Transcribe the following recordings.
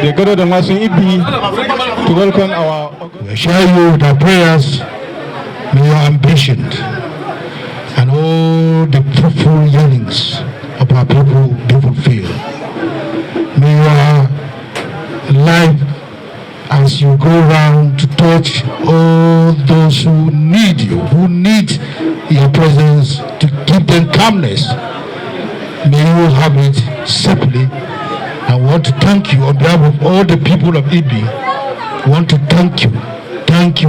They gathered the mass in Ibi to welcome our. We share you with our prayers. May your ambition and all the fruitful yearnings of our people be fulfilled. May your life, as you go around to touch all those who need you, who need your presence to give them calmness, may you have it safely. I want to thank you on behalf of all the people of Ibi. I want to thank you, and thank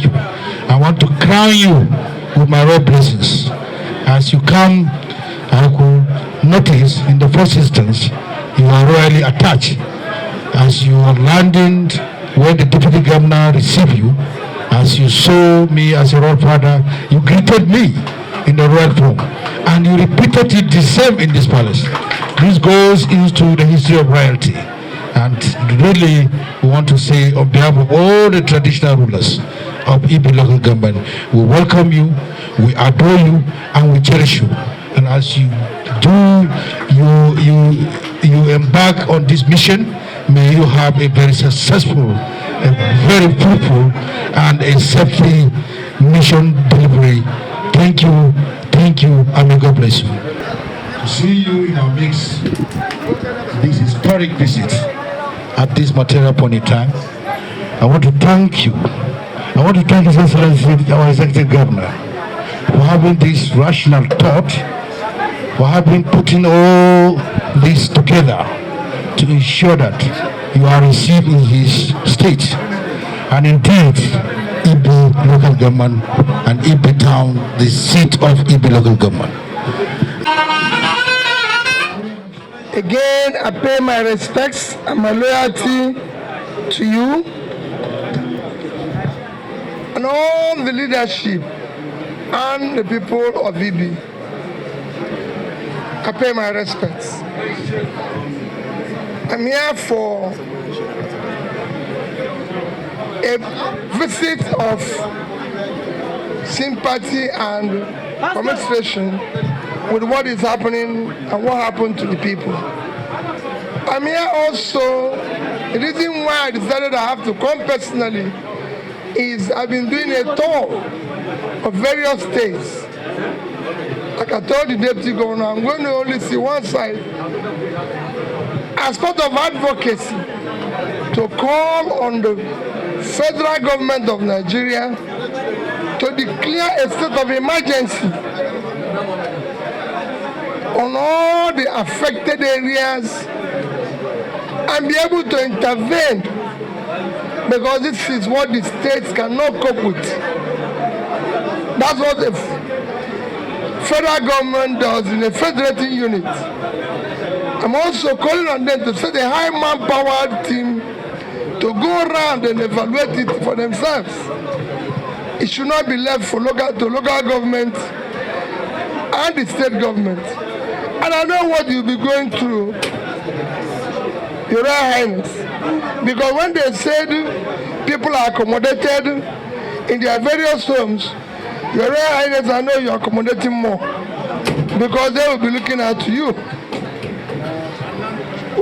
you. I want to crown you with my royal blessings. As you come, I could notice in the first instance, you are royally attached. As you are landing where the deputy governor received you, as you saw me as a royal father, you greeted me in the royal form, and you repeated it the same in this palace. This goes into the history of royalty, and really we want to say on behalf of all the traditional rulers of Ibi local government, we welcome you, we adore you, and we cherish you. And as you do, you embark on this mission, may you have a very successful, a very fruitful, and a safety mission delivery. Thank you, and may God bless you. To see you in our midst, this historic visit at this material point in time, I want to thank you. I want to thank His Excellency, our Executive Governor, for having this rational thought, for having putting all this together to ensure that you are received in his state. And indeed, Ibi local government and Ibi town, the seat of Ibi local government. Again, I pay my respects and my loyalty to you and all the leadership and the people of Ibi. I pay my respects. I'm here for a visit of sympathy and commiseration with what is happening and what happened to the people. I'm here also, the reason why I decided I have to come personally is I've been doing a tour of various states. Like I told the deputy governor, I'm going to only see one side. As part of advocacy, to call on the federal government of Nigeria to declare a state of emergency on all the affected areas and be able to intervene, because this is what the states cannot cope with. That's what the federal government does in a federating unit. I'm also calling on them to set a high manpower team to go around and evaluate it for themselves. It should not be left for local government and the state government. And I know what you'll be going through, Your Royal Highness, because when they said people are accommodated in their various homes, Your Royal Highness, I know you're accommodating more, because they will be looking at you.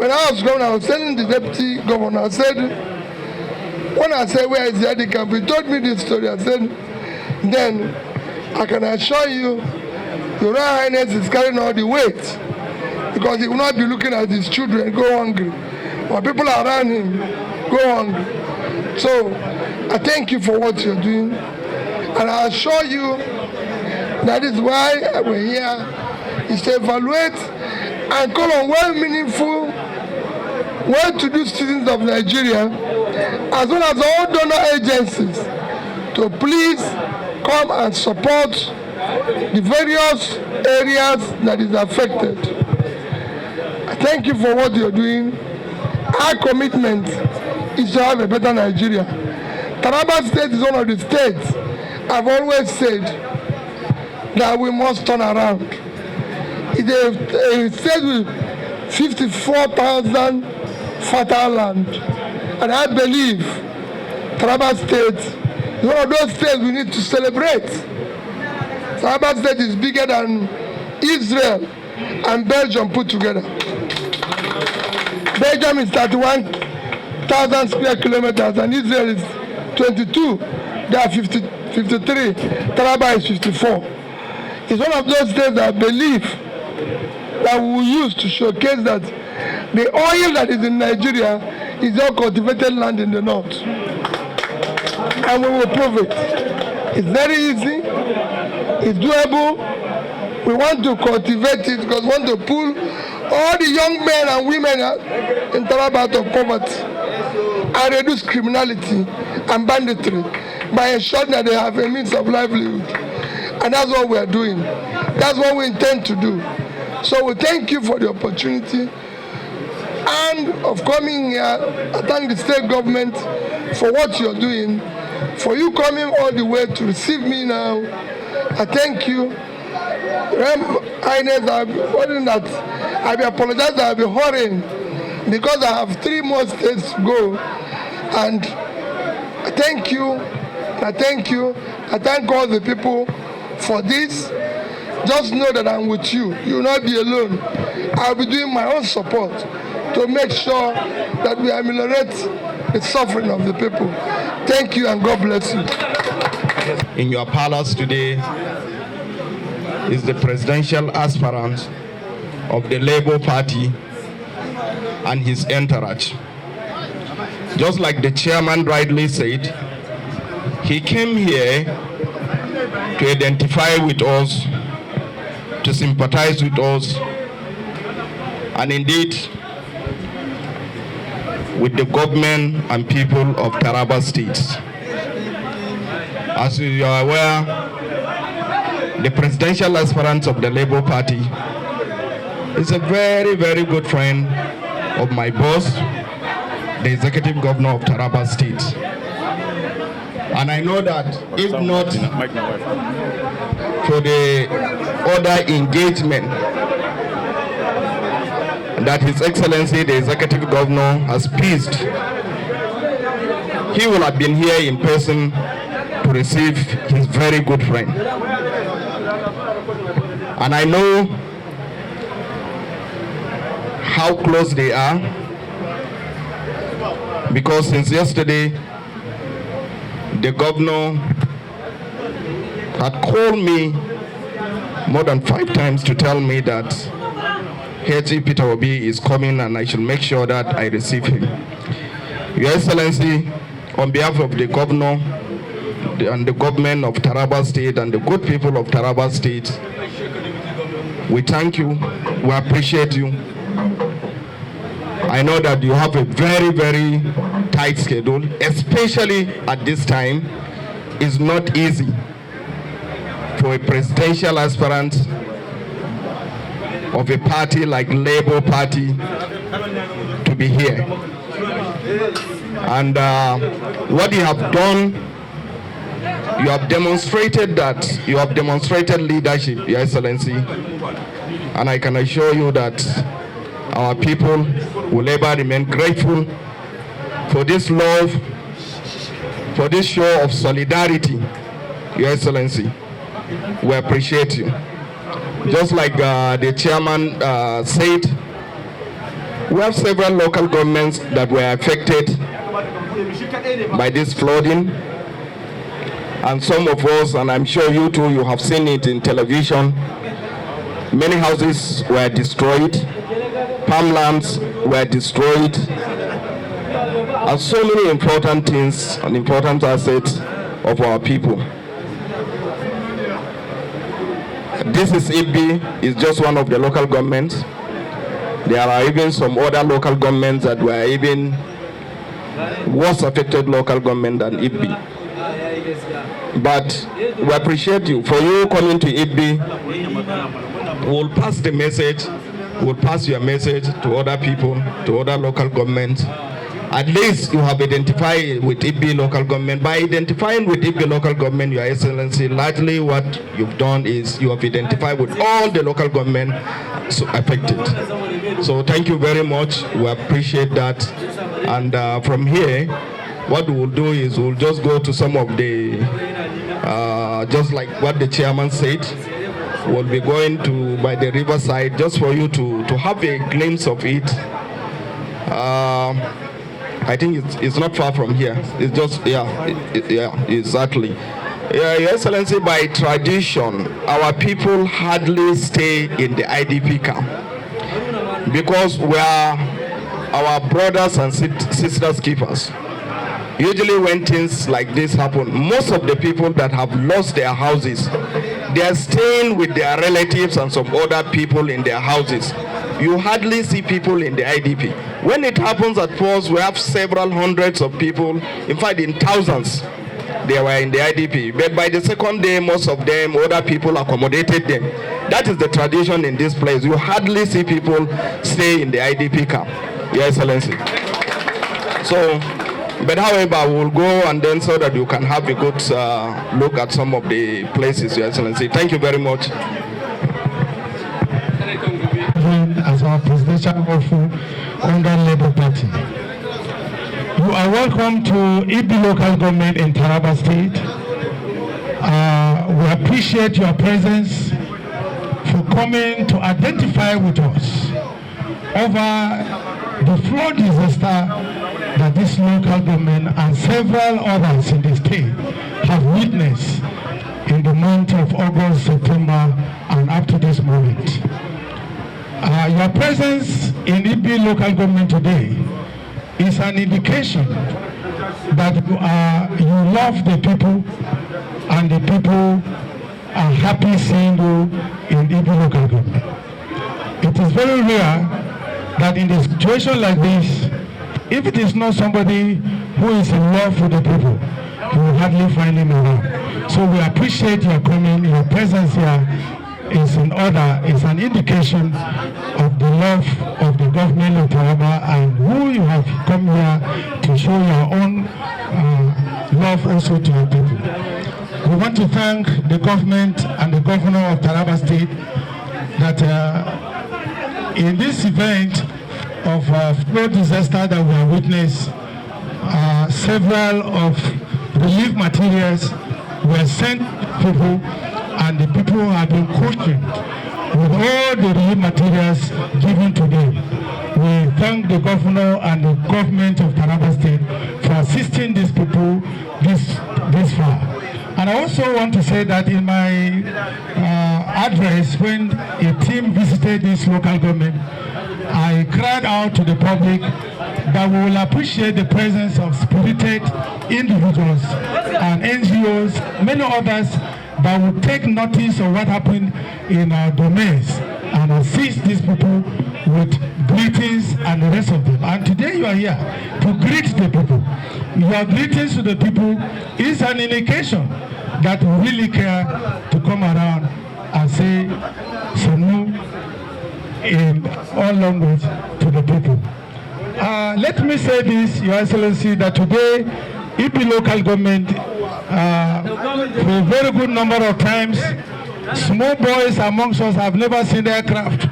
When I was going, I was telling the deputy governor, I said, when I said, where is the handicap, he told me this story. I said, then I can assure you, Your Royal Highness is carrying all the weight, because he will not be looking at his children go hungry, or people around him go hungry. So I thank you for what you're doing, and I assure you that is why we're here, is to evaluate and call on well-meaningful, well-to-do citizens of Nigeria, as well as all donor agencies, to please come and support the various areas that is affected. I thank you for what you're doing. Our commitment is to have a better Nigeria. Taraba State is one of the states I've always said that we must turn around. It's a state with 54,000 fertile land, and I believe Taraba State is one of those states we need to celebrate. Taraba State is bigger than Israel and Belgium put together. Belgium is 31 1,000 square kilometers, and Israel is 22. They are 53. Taraba is 54. It's one of those days that I believe that we will use to showcase that the oil that is in Nigeria is all cultivated land in the north. And we will prove it. It's very easy. It's doable. We want to cultivate it because we want to pull all the young men and women in Taraba out of poverty and reduce criminality and banditry by ensuring that they have a means of livelihood. And that's what we are doing. That's what we intend to do. So we thank you for the opportunity and of coming here. I thank the state government for what you're doing, for you coming all the way to receive me now. I thank you. Highness, I'll be apologizing, I'll be hurrying because I have 3 more states to go. And I thank you. I thank you. I thank all the people for this. Just know that I'm with you. You will not be alone. I'll be doing my own support to make sure that we ameliorate the suffering of the people. Thank you and God bless you. In your palace today is the presidential aspirant of the Labour Party and his entourage. Just like the chairman rightly said, he came here to identify with us, to sympathize with us, and indeed with the government and people of Taraba State. As you are aware, the presidential aspirant of the Labour Party is a very, very good friend of my boss, the executive governor of Taraba State. And I know that if not for the other engagement that His Excellency the Executive Governor has pieced, he will have been here in person to receive his very good friend. And I know how close they are, because since yesterday, the governor had called me more than 5 times to tell me that H.E. Peter Obi is coming and I should make sure that I receive him. Your Excellency, on behalf of the governor and the government of Taraba State and the good people of Taraba State, we thank you, we appreciate you. I know that you have a very, very tight schedule, especially at this time. It's not easy for a presidential aspirant of a party like Labour Party to be here. And what you have done, you have demonstrated leadership, Your Excellency. And I can assure you that our people will ever remain grateful for this love, for this show of solidarity, Your Excellency. We appreciate you. Just like the chairman said, we have several local governments that were affected by this flooding. And some of us, and I'm sure you too, you have seen it in television, many houses were destroyed, farmlands were destroyed, and so many important things and important assets of our people. This is Ibbi, is just one of the local governments. There are even some other local governments that were even worse affected local government than Ibbi. But we appreciate you. For you coming to Ibbi, we'll pass the message, we'll pass your message to other people, to other local governments. At least you have identified with Ibbi local government. By identifying with Ibbi local government, Your Excellency, largely what you've done is you have identified with all the local government affected. So thank you very much. We appreciate that. And from here, what we'll do is we'll just go to some of the, just like what the chairman said, we'll be going to by the riverside just for you to have a glimpse of it. I think it's not far from here. It's just, yeah, exactly. Yeah, Your Excellency, by tradition, our people hardly stay in the IDP camp because we are our brothers and sisters keepers. Usually when things like this happen, most of the people that have lost their houses, they are staying with their relatives and some other people in their houses. You hardly see people in the IDP. When it happens at first, we have several hundreds of people, in fact in thousands, they were in the IDP. But by the second day, most of them, other people accommodated them. That is the tradition in this place. You hardly see people stay in the IDP camp, Your Excellency. So, but however, we'll go and then so that you can have a good look at some of the places, Your Excellency. Thank you very much. As our presidential hopeful under Labour Party. You are welcome to Ibi local government in Taraba State. We appreciate your presence for coming to identify with us over the flood disaster that this local government and several others in the state have witnessed in the month of August, September, and up to this moment. Your presence in Ibi local government today is an indication that you love the people and the people are happy seeing you in Ibi local government. It is very rare that in a situation like this, if it is not somebody who is in love with the people, you will hardly find him around. So we appreciate your coming, your presence here is in order, is an indication of the love of the government of Taraba and who you have come here to show your own love also to your people. We want to thank the government and the governor of Taraba State that in this event of flood disaster that we have witnessed, several of relief materials were sent to people and the people have been questioned with all the relief materials given to them. We thank the governor and the government of Taraba State for assisting these people this far. And I also want to say that in my address, when a team visited this local government, I cried out to the public that we will appreciate the presence of spirited individuals and NGOs, many others that will take notice of what happened in our domains and assist these people with greetings and the rest of them. And today you are here to greet the people. Your greetings to the people is an indication that we really care to come around and say Sanu in all language to the people. Let me say this, Your Excellency, that today Ibi local government for a very good number of times, small boys amongst us have never seen aircraft.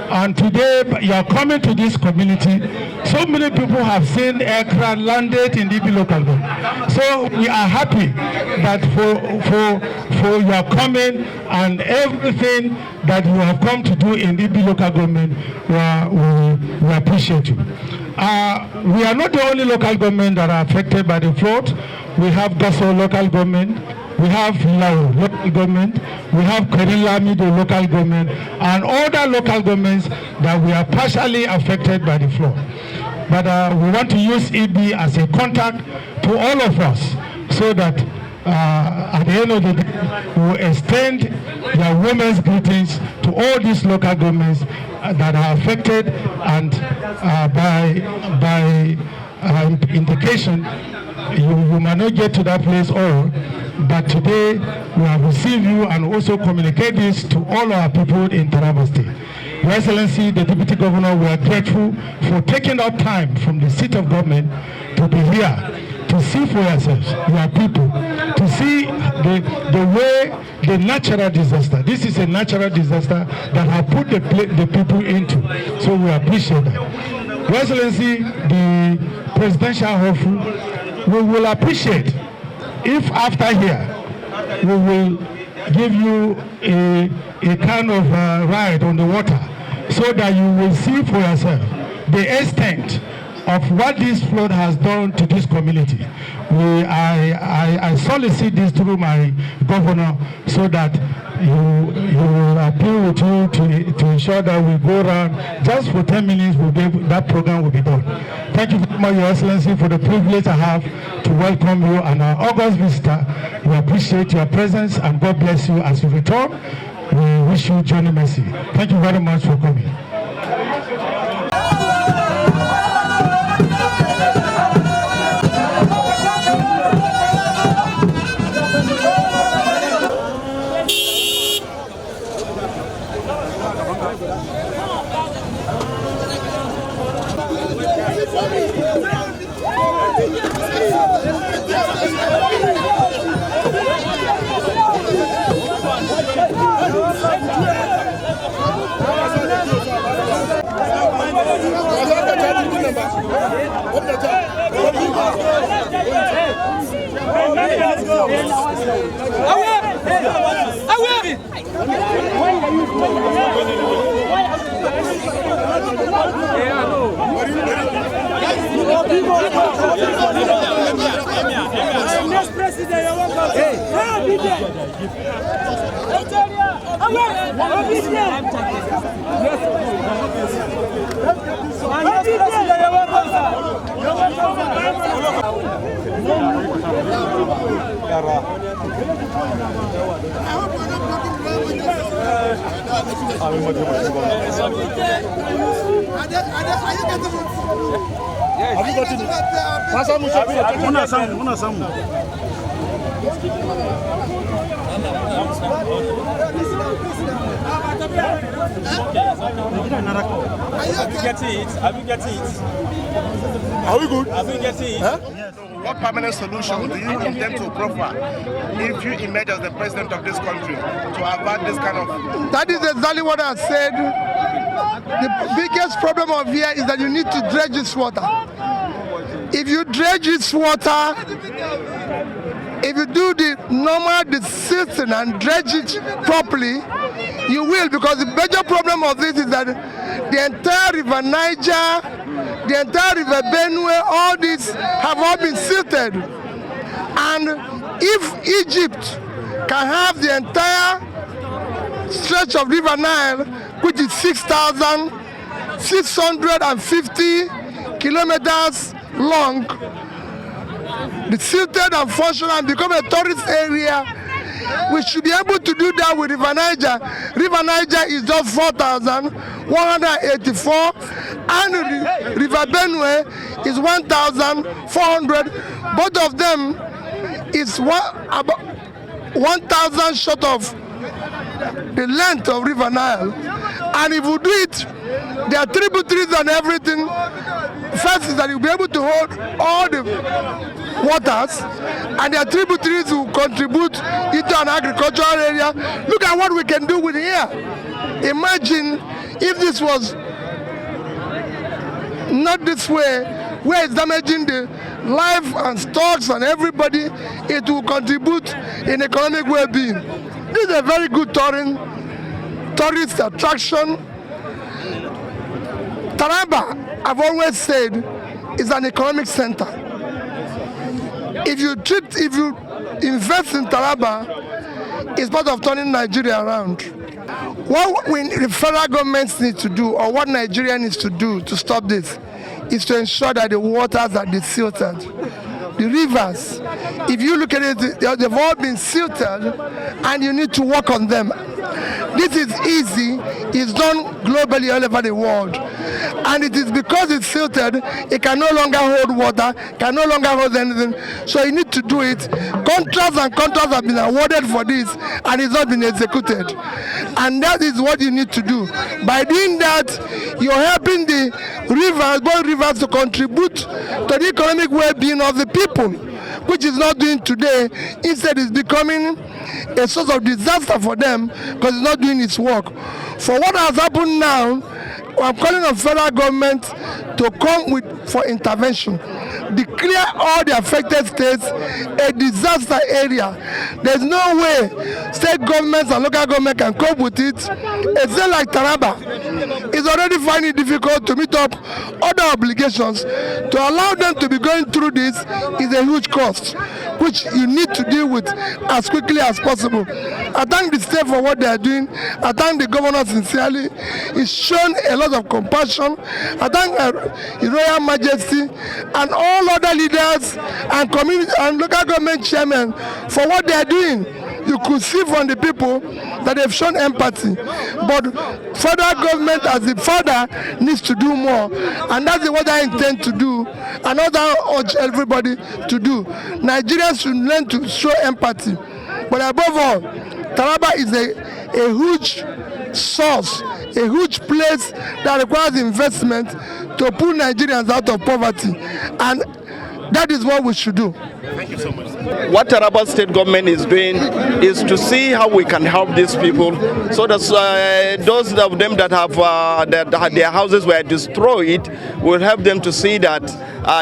And today you are coming to this community. So many people have seen aircraft landed in Ibi local government. So we are happy that for your coming and everything that you have come to do in Ibi local government, we appreciate you. We are not the only local government that are affected by the flood. We have Gaso local government, we have Lao local government, we have Kerilamido local government, and other local governments that we are partially affected by the flood. But we want to use Ibi as a contact to all of us so that at the end of the day, we will extend your women's greetings to all these local governments that are affected, and by indication, you might not get to that place all, but today we have received you and also communicate this to all our people in Taraba State. Your Excellency, the Deputy Governor, we are grateful for taking out time from the seat of government to be here, to see for yourselves, your people, to see the way the natural disaster. This is a natural disaster that have put the people into. So we appreciate that. Your Excellency, the presidential hopeful, we will appreciate if after here we will give you a kind of ride on the water so that you will see for yourself the extent of what this flood has done to this community. I solicit this through my governor so that you appeal with you to ensure that we go around just for 10 minutes. That program will be done. Thank you very much, Your Excellency, for the privilege I have to welcome you and our August visitor. We appreciate your presence and God bless you as you return. We wish you journey mercy. Thank you very much for coming. Are we good? Are we getting it? Huh? Yes. What permanent solution do you intend to proffer if you emerge as the president of this country to avert this kind of... That is exactly what I said. The biggest problem of here is that you need to dredge this water. If you dredge this water, if you do the normal desilting and dredge it properly, you will, because the major problem of this is that the entire river Niger, the entire river Benue, all these have all been silted. And if Egypt can have the entire stretch of river Nile, which is 6,650 kilometers long, the silted and functional and become a tourist area, we should be able to do that with River Niger. River Niger is just 4,184 and River Benue is 1,400. Both of them is about 1,000 short of the length of River Nile. And if we do it, there are tributaries and everything. First is that you'll be able to hold all the waters, and their tributaries will contribute into an agricultural area. Look at what we can do with here. Imagine if this was not this way, where it's damaging the life and stocks and everybody, it will contribute in economic well-being. This is a very good tourist attraction. Taraba, I've always said, is an economic center. If you invest in Taraba, it's part of turning Nigeria around. What the federal government needs to do, or what Nigeria needs to do to stop this, is to ensure that the waters are desilted. The rivers, if you look at it, they've all been silted, and you need to work on them. This is easy. It's done globally all over the world. And it is because it's silted, it can no longer hold water, can no longer hold anything. So you need to do it. Contracts and contracts have been awarded for this, and it's not been executed. And that is what you need to do. By doing that, you're helping the rivers, both rivers, to contribute to the economic well-being of the people, which is not doing today. Instead, it's becoming a source of disaster for them because it's not doing its work. For what has happened now, I'm calling on federal government to come for intervention. declare all the affected states a disaster area. There's no way state governments and local government can cope with it. A state like Taraba is already finding it difficult to meet up other obligations. To allow them to be going through this is a huge cost, which you need to deal with as quickly as possible. I thank the state for what they are doing. I thank the governor sincerely. He's shown a lot of compassion. I thank His Royal Majesty and all other leaders and community and local government chairmen for what they are doing. You could see from the people that they've shown empathy. But federal government as the father needs to do more. And that's what I intend to do. And what I urge everybody to do. Nigerians should learn to show empathy. But above all, Taraba is a huge source, a huge place that requires investment to pull Nigerians out of poverty. And that is what we should do. Thank you so much. What Taraba state government is doing is to see how we can help these people, so that those of them that have that their houses were destroyed, will help them to see that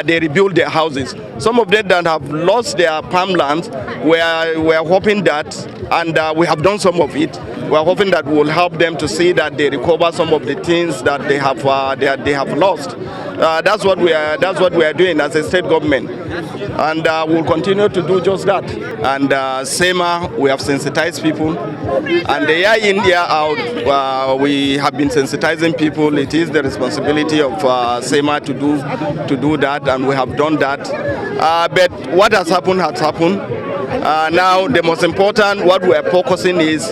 they rebuild their houses. Some of them that have lost their farmlands, we're hoping that, and we have done some of it. We're hoping that will help them to see that they recover some of the things that they have lost. That's what we are doing as a state government, and we'll continue to do just that. And SEMA, we have sensitized people, and the year in, year out, we have been sensitizing people. It is the responsibility of SEMA to do that, and we have done that. But what has happened has happened. Now the most important, what we are focusing is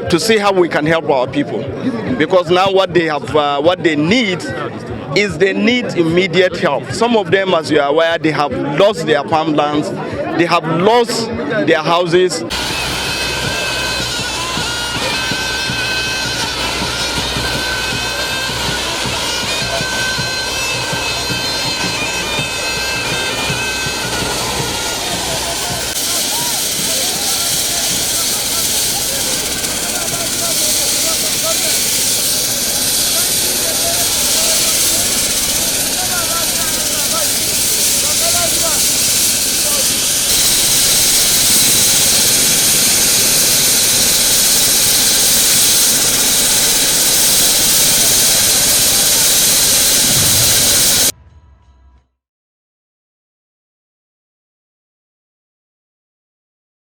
to see how we can help our people, because now what they need is they need immediate help. Some of them, as you are aware, they have lost their farmlands, they have lost their houses.